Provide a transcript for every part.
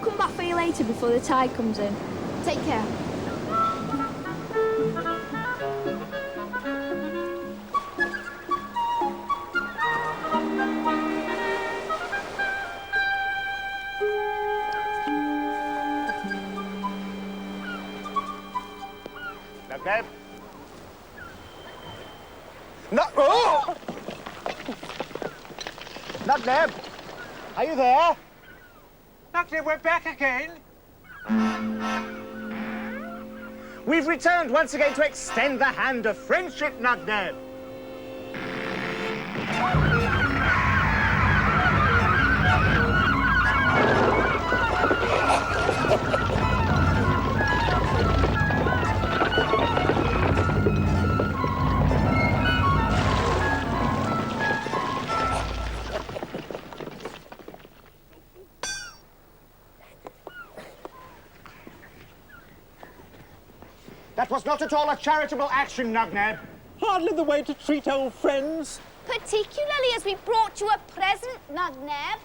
We'll come back for you later before the tide comes in. Take care. Neb? No! Oh! Neb! Are you there? Neb, we're back again. We've returned once again to extend the hand of friendship, Neb. That was not at all a charitable action, Neb. Hardly the way to treat old friends. Particularly as we brought you a present, Neb.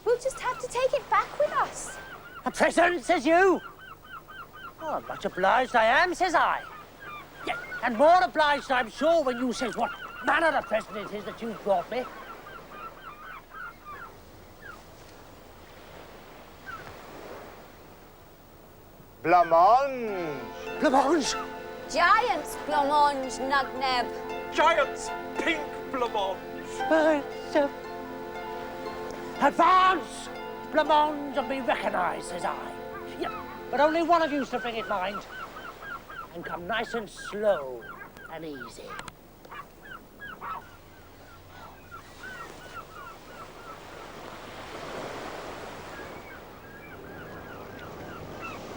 We'll just have to take it back with us. A present, says you? Oh, much obliged I am, says I. Yeah, and more obliged, I'm sure, when you says what manner of present it is that you've brought me. Blancmange. Blancmange. Giant's blancmange, Neb. Giant's pink blancmange. Advance! Blancmange and be recognised, says I. Yep, but only one of you's to bring it, mind. And come nice and slow and easy.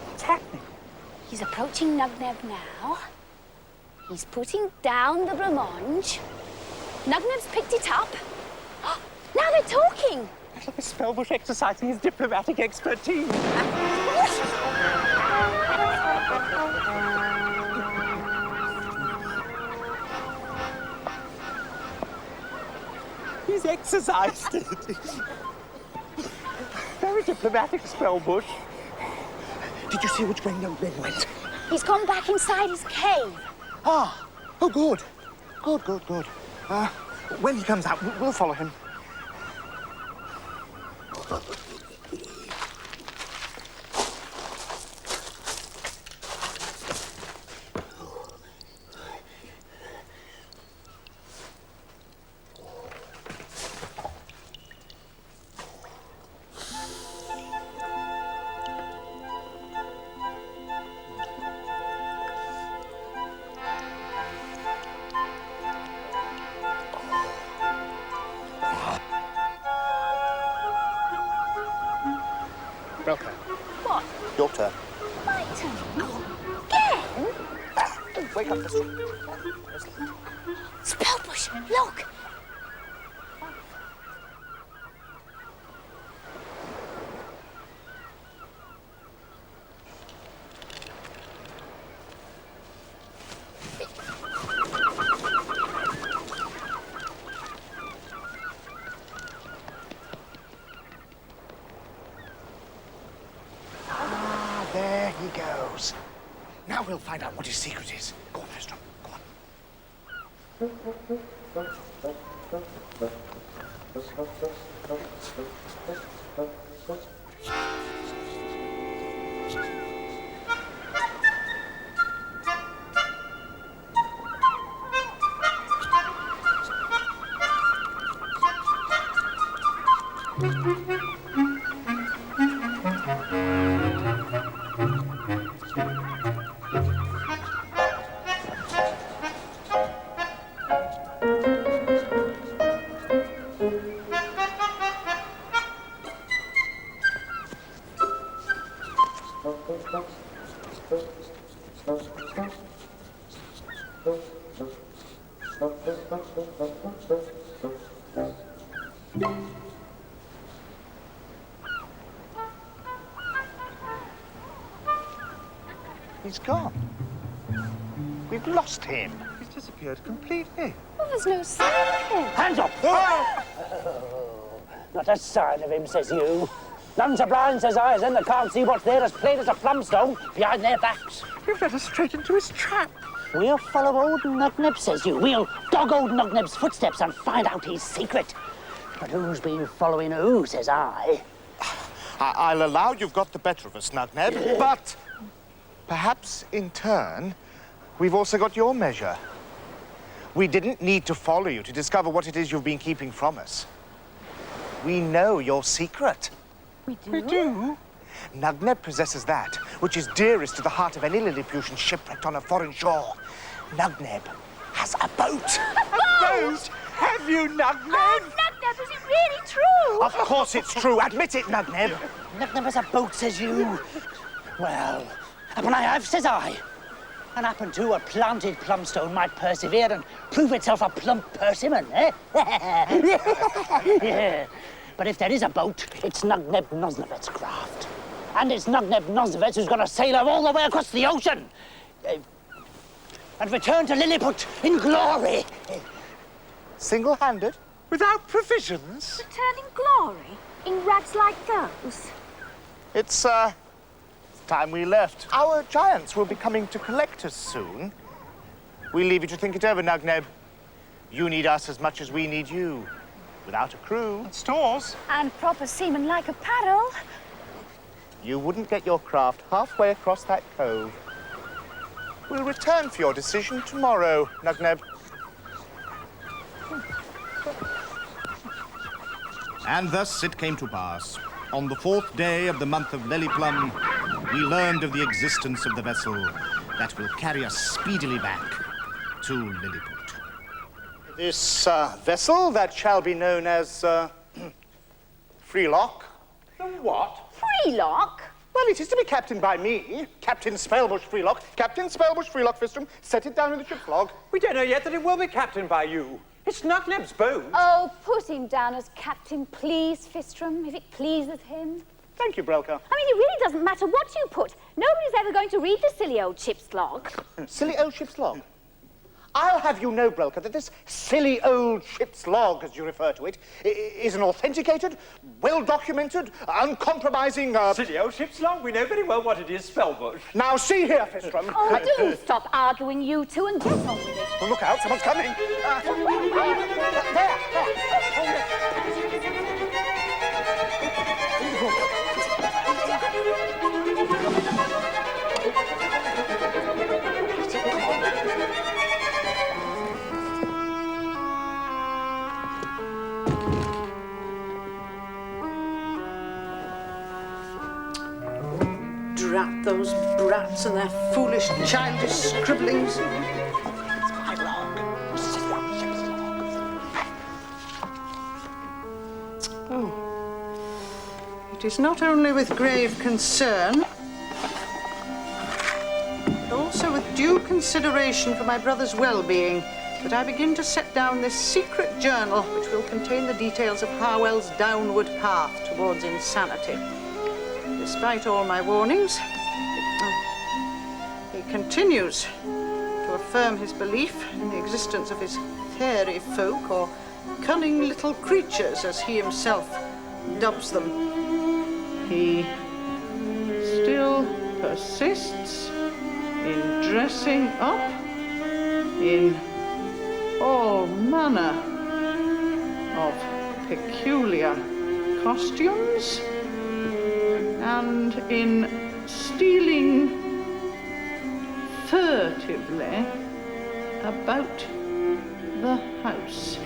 What's happening? He's approaching Neb now. He's putting down the blancmange. Neb's picked it up. Now they're talking. Spellbush exercising his diplomatic expertise. He's exercised it. Very diplomatic, Spellbush. Did you see which way young Ben went? He's gone back inside his cave. Ah, oh, good. Good. When he comes out, we'll follow him. Welcome. What? Your turn. My turn. Again? Wake up, Mister. Spellbush, look. There he goes. Now we'll find out what his secret is. Go on, Maestro. Go He's gone. We've lost him. He's disappeared completely. Well, there's no sign of him. Hands up! Oh, not a sign of him, says you. None's a blind, says I, as in they can't see what's there as plain as a plumstone behind their backs. You've led us straight into his trap. We'll follow old Nugneb, says you. We'll dog old Nugneb's footsteps and find out his secret. But who's been following who, says I? I'll allow you've got the better of us, Nugneb, but perhaps in turn, we've also got your measure. We didn't need to follow you to discover what it is you've been keeping from us. We know your secret. We do? We do? Nugneb possesses that which is dearest to the heart of any Lilliputian shipwrecked on a foreign shore. Nugneb has a boat. A boat? Have you, Nugneb? Oh, Nugneb, is it really true? Of course it's true. Admit it, Nugneb. Nugneb has a boat, says you. Well, upon I have, says I. And happen to a planted plumstone might persevere and prove itself a plump persimmon, eh? Yeah. But if there is a boat, it's Nugneb Nosnevet's craft. And it's Nugneb Nosnevet who's going to sail her all the way across the ocean. And return to Lilliput in glory. Single-handed? Without provisions? Returning glory? In rags like those? It's time we left. Our giants will be coming to collect us soon. We leave you to think it over, Nugneb. You need us as much as we need you. Without a crew, Stores? And proper seaman-like apparel. you wouldn't get your craft halfway across that cove. We'll return for your decision tomorrow, Nugneb. And thus it came to pass. On the 4th day of the month of Lilliplum, we learned of the existence of the vessel that will carry us speedily back to Lilliput. This vessel that shall be known as Freelock. The what? Freelock? Well, it is to be captained by me, Captain Spellbush Freelock. Captain Spellbush Freelock, Fistrom. Set it down in the ship's log. We don't know yet that it will be captained by you. It's Nugneb's boat. Oh, put him down as captain, please, Fistrom, if it pleases him. Thank you, Brelka. I mean, it really doesn't matter what you put. Nobody's ever going to read the silly old ship's log. Silly old ship's log. I'll have you know, Brelka, that this silly old ship's log, as you refer to it, is an authenticated, well-documented, uncompromising, Silly old ship's log. We know very well what it is, Spellbush. Now, see here, Fistrom. Oh, do stop arguing, you two, and get on with it. Oh, look out, someone's coming. Drat those brats and their foolish, childish scribblings. Oh. It is not only with grave concern, but also with due consideration for my brother's well-being that I begin to set down this secret journal which will contain the details of Harwell's downward path towards insanity. Despite all my warnings, he continues to affirm his belief in the existence of his fairy folk, or cunning little creatures, as he himself dubs them. He still persists in dressing up in all manner of peculiar costumes and in stealing furtively about the house.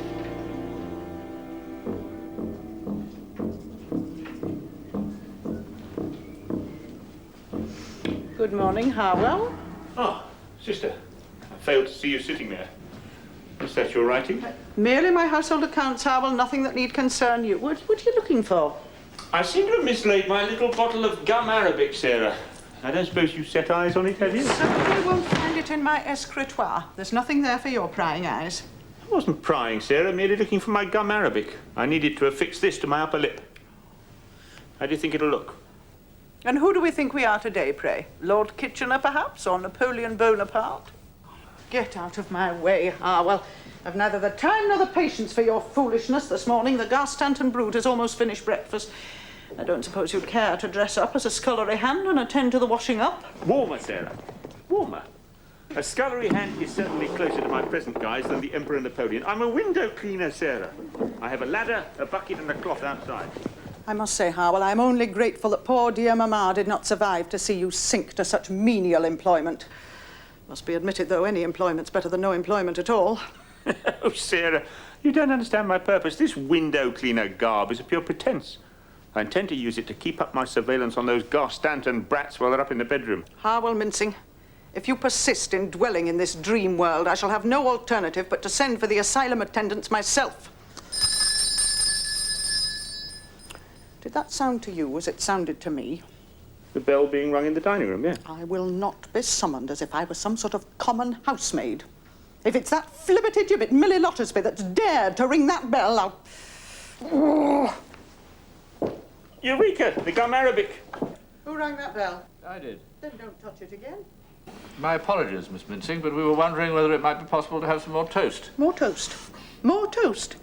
Good morning, Harwell. Ah, sister, I failed to see you sitting there. Is that your writing? Merely my household accounts, Harwell, nothing that need concern you. What are you looking for? I seem to have mislaid my little bottle of gum arabic, Sarah. I don't suppose you set eyes on it, have you? Certainly won't find it in my escritoire. There's nothing there for your prying eyes. I wasn't prying, Sarah, merely looking for my gum arabic. I needed to affix this to my upper lip. How do you think it'll look? And who do we think we are today, pray? Lord Kitchener, perhaps, or Napoleon Bonaparte? Get out of my way, Harwell. I've neither the time nor the patience for your foolishness this morning. The Garstanton brood has almost finished breakfast. I don't suppose you'd care to dress up as a scullery hand and attend to the washing up? Warmer, Sarah. Warmer. A scullery hand is certainly closer to my present guise than the Emperor Napoleon. I'm a window cleaner, Sarah. I have a ladder, a bucket and a cloth outside. I must say, Howell, I'm only grateful that poor dear Mamma did not survive to see you sink to such menial employment. Must be admitted, though, any employment's better than no employment at all. Oh, Sarah, you don't understand my purpose. This window cleaner garb is a pure pretense. I intend to use it to keep up my surveillance on those Garstanton brats while they're up in the bedroom. Howell Mincing, if you persist in dwelling in this dream world, I shall have no alternative but to send for the asylum attendants myself. Did that sound to you as it sounded to me? The bell being rung in the dining room, yeah. I will not be summoned as if I was some sort of common housemaid. If it's that flibbity-gibbet Millie Lottersby that's dared to ring that bell, I'll... Eureka! The gum Arabic. Who rang that bell? I did. Then don't touch it again. My apologies, Miss Mincing, but we were wondering whether it might be possible to have some more toast. More toast. More toast.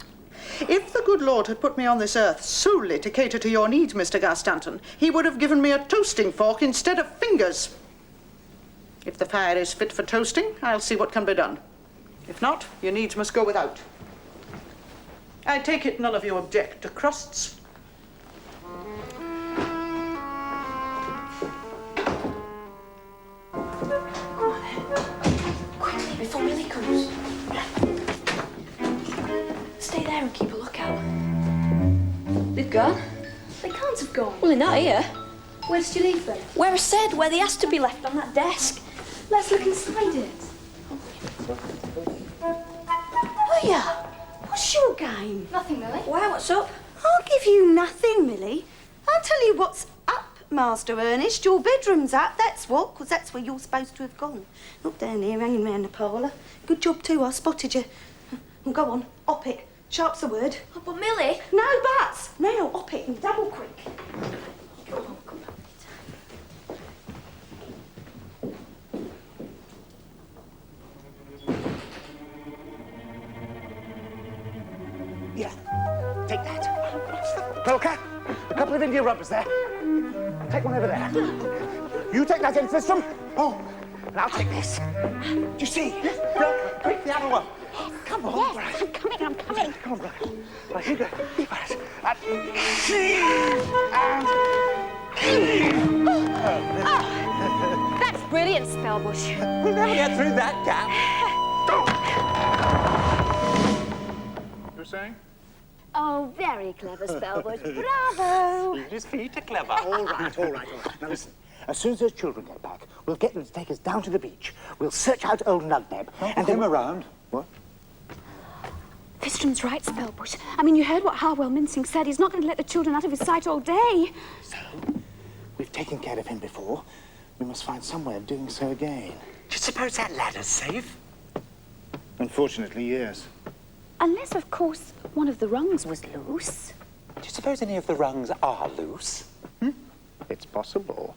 If the good Lord had put me on this earth solely to cater to your needs, Mr. Garstanton, he would have given me a toasting fork instead of fingers. If the fire is fit for toasting, I'll see what can be done. If not, your needs must go without. I take it none of you object to crusts. Quickly, before Millie comes. Stay there and keep a lookout. They've gone. They can't have gone. Well, they're not here. Where did you leave them? Where I said, where they asked to be left on that desk. Let's look inside it. Oh, yeah. What's your game? Nothing, Millie. Wow, what's up? I'll give you nothing, Millie. I'll tell you what's up, Master Ernest. Your bedroom's up, that's what, because that's where you're supposed to have gone. Up down here, hanging round the parlour. Good job, too, I spotted you. Well, go on, op it. Sharp's the word. Oh, but Millie... No buts! Now, op it, and double quick. Go on, come on. Yeah, take that. Polka, a couple of India rubbers there. Take one over there. You take that end system. Oh, and I'll take this. Do you see? Polka, quick, the other one. Come on. Yes, right. I'm coming. Come on, right. Right, here you go. Right. Oh, that's brilliant, Spellbush. We'll never get through that gap. You were saying? Oh, very clever, Spellbush. Bravo. His feet are clever. All right. Now listen, as soon as those children get back, we'll get them to take us down to the beach. We'll search out old Nugneb. And him around. What? Fistrum's right, Spellbush. I mean, you heard what Harwell Mincing said. He's not going to let the children out of his sight all day. So, we've taken care of him before. We must find some way of doing so again. Do you suppose that ladder's safe? Unfortunately, yes. Unless, of course, one of the rungs was loose. Do you suppose any of the rungs are loose? It's possible.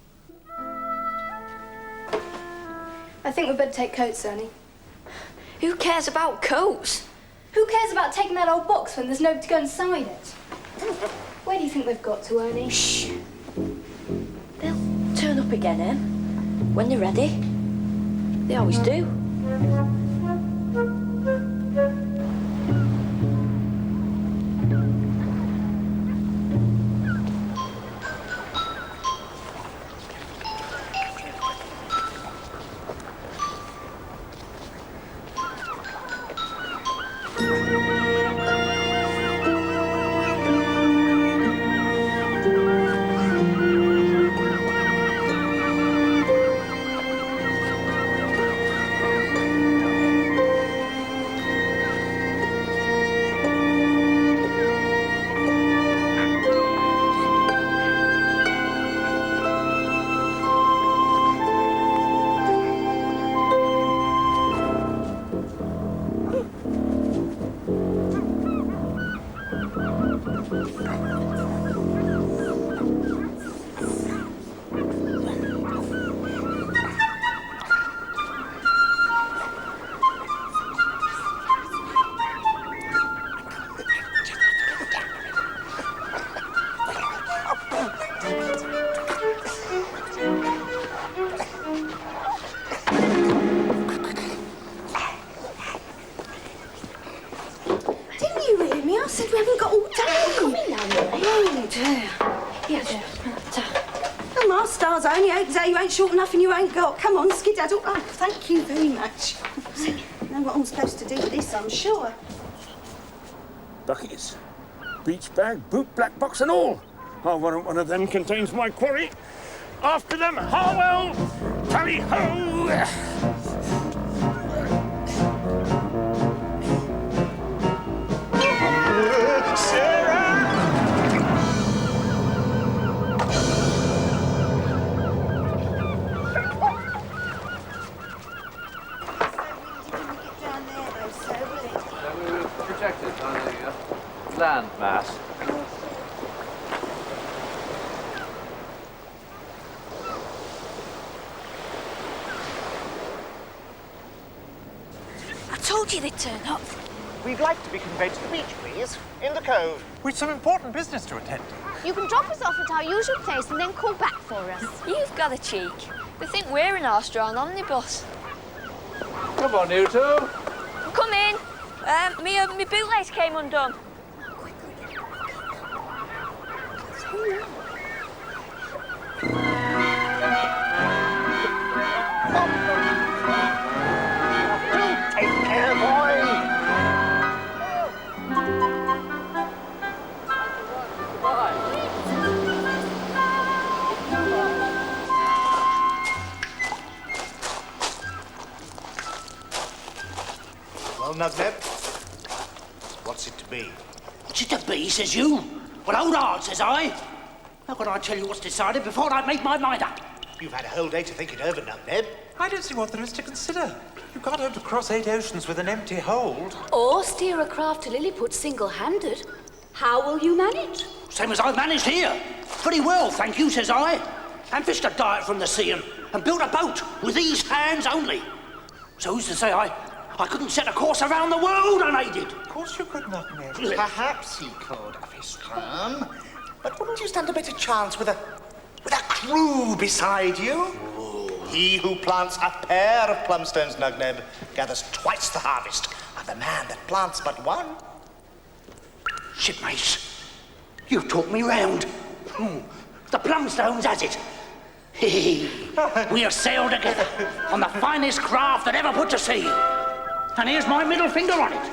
I think we'd better take coats, Ernie. Who cares about coats? Who cares about taking that old box when there's nobody to go inside it? Where do you think they've got to, Ernie? Shh. They'll turn up again, when they're ready. They always do. only hope that you ain't short enough and you ain't got. Come on, skedaddle. Oh, thank you very much. I know what I'm supposed to do with this, I'm sure. Buckets, beach bag, boot, black box and all. Oh, one of them contains my quarry. After them, Harwell! Tally-ho! Projected on a land mass. I told you they'd turn up. We'd like to be conveyed to the beach, please. In the cove. We've some important business to attend to. You can drop us off at our usual place and then call back for us. You've got a cheek. They think we're an horse-drawn omnibus. Come on, you two. Come in. Me bootlace came undone. Take care, boy! Well, Nugneb, what's it to be? What's it to be, says you? Well, hold on, says I. How can I tell you what's decided before I make my mind up? You've had a whole day to think it over, Nugneb. I don't see what there is to consider. You can't hope to cross 8 oceans with an empty hold. Or steer a craft to Lilliput single-handed. How will you manage? Same as I've managed here. Pretty well, thank you, says I. And fished a diet from the sea and built a boat with these hands only. So who's to say I couldn't set a course around the world unaided? Of course you could, Nugneb. Perhaps he could, Fistram. But wouldn't you stand a better chance with a crew beside you? He who plants a pair of plumstones, Nugneb, gathers twice the harvest of the man that plants but one. Shipmates, you talked me round. The plumstones has it. We have sailed together on the finest craft that ever put to sea. And here's my middle finger on it.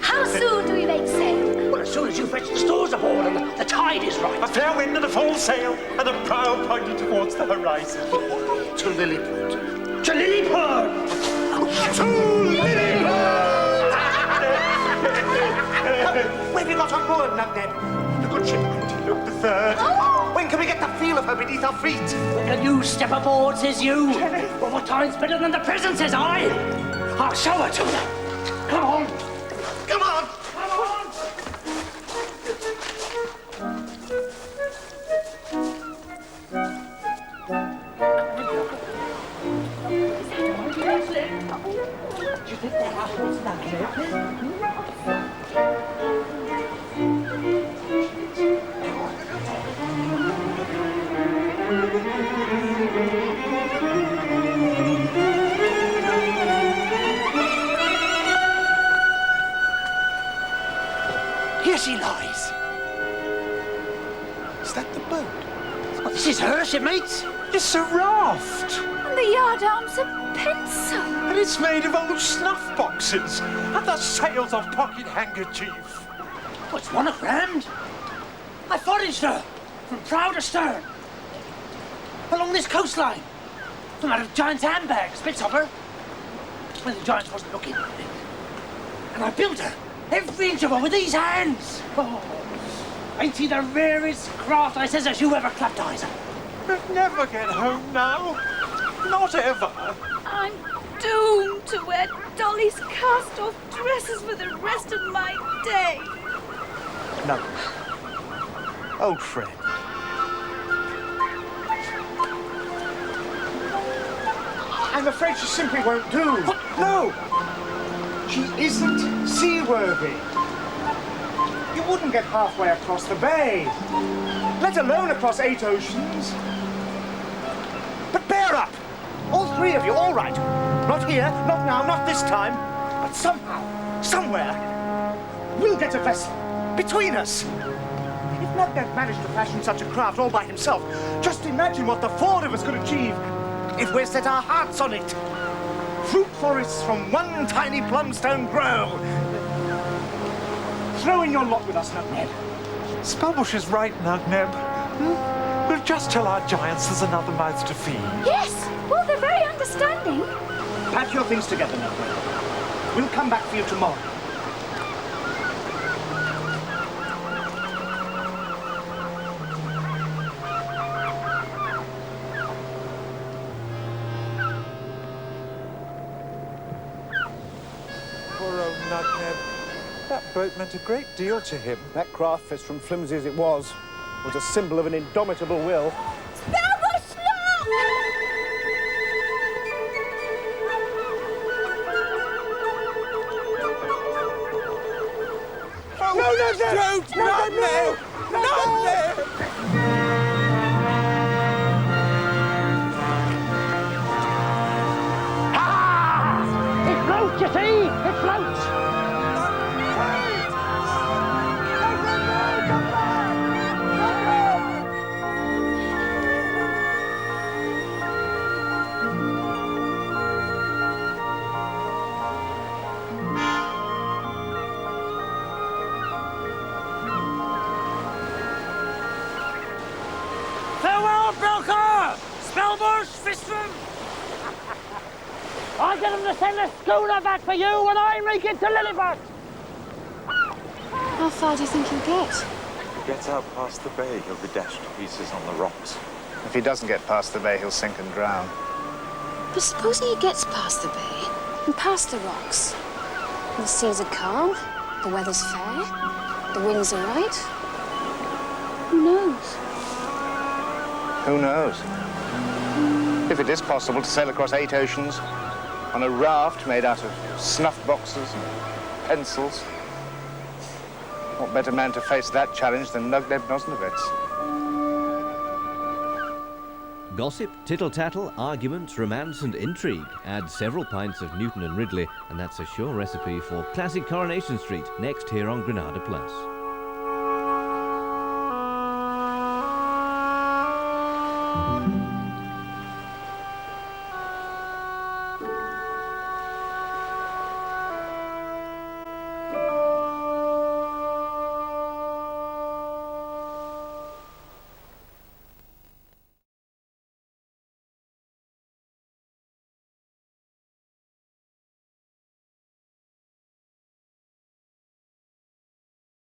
How soon do we make sail? Well, as soon as you fetch the stores aboard and the tide is right. A fair wind and a full sail, and the prow pointing towards the horizon. To Lilliput. To Lilliput! To Lilliput! Where have you got on board, Nugneb? The good ship Antelope the third. When can we get the feel of her beneath our feet? When you step aboard, says you. Well, what time's better than the present, says I. I'll show her to you. Come on. Come on! Come on! Do you think that apple's Here she lies. Is that the boat? Well, this is her, shipmates. It's a raft. And the yardarms are pencil. And it's made of old snuff boxes. And the sails are pocket handkerchief. Well, it's monogrammed. I foraged her from prow to stern. Along this coastline. From out of giant's handbags, bits of her. When the giant wasn't looking. And I built her. Every inch of her with these hands. Oh, ain't she the rarest craft, I says, as you ever clapped eyes on? We'll never get home now. Not ever. I'm doomed to wear Dolly's cast-off dresses for the rest of my day. No. Old friend. I'm afraid she simply won't do. What? No! She isn't seaworthy. You wouldn't get halfway across the bay, let alone across 8 oceans. But bear up! All 3 of you, all right. Not here, not now, not this time. But somehow, somewhere, we'll get a vessel between us. If Nugneb managed to fashion such a craft all by himself. Just imagine what the four of us could achieve if we set our hearts on it. Fruit forests from one tiny plumstone grow. Throw in your lot with us, Nugneb. Spellbush is right, Nugneb. We'll just tell our giants there's another mouth to feed. Yes! Well, they're very understanding. Pack your things together, Nugneb. We'll come back for you tomorrow. Poor old Nugneb. That boat meant a great deal to him. That craft, fish from flimsy as it was a symbol of an indomitable will. Spellbush, look! No, Nugneb! Don't, Nugneb! It floats, you see! It floats! Farewell, Belcar! Spellbush, Fistram! I'll get him to send a schooner back for you when I make it to Lilliput! How far do you think he'll get? If he gets out past the bay, he'll be dashed to pieces on the rocks. If he doesn't get past the bay, he'll sink and drown. But supposing he gets past the bay and past the rocks. The seas are calm, the weather's fair, the winds are right. Who knows? Who knows? If it is possible to sail across 8 oceans on a raft made out of snuff boxes and pencils, what better man to face that challenge than Nugneb Nosnovitz? Gossip, tittle-tattle, arguments, romance and intrigue. Add several pints of Newton and Ridley and that's a sure recipe for classic Coronation Street, next here on Granada Plus.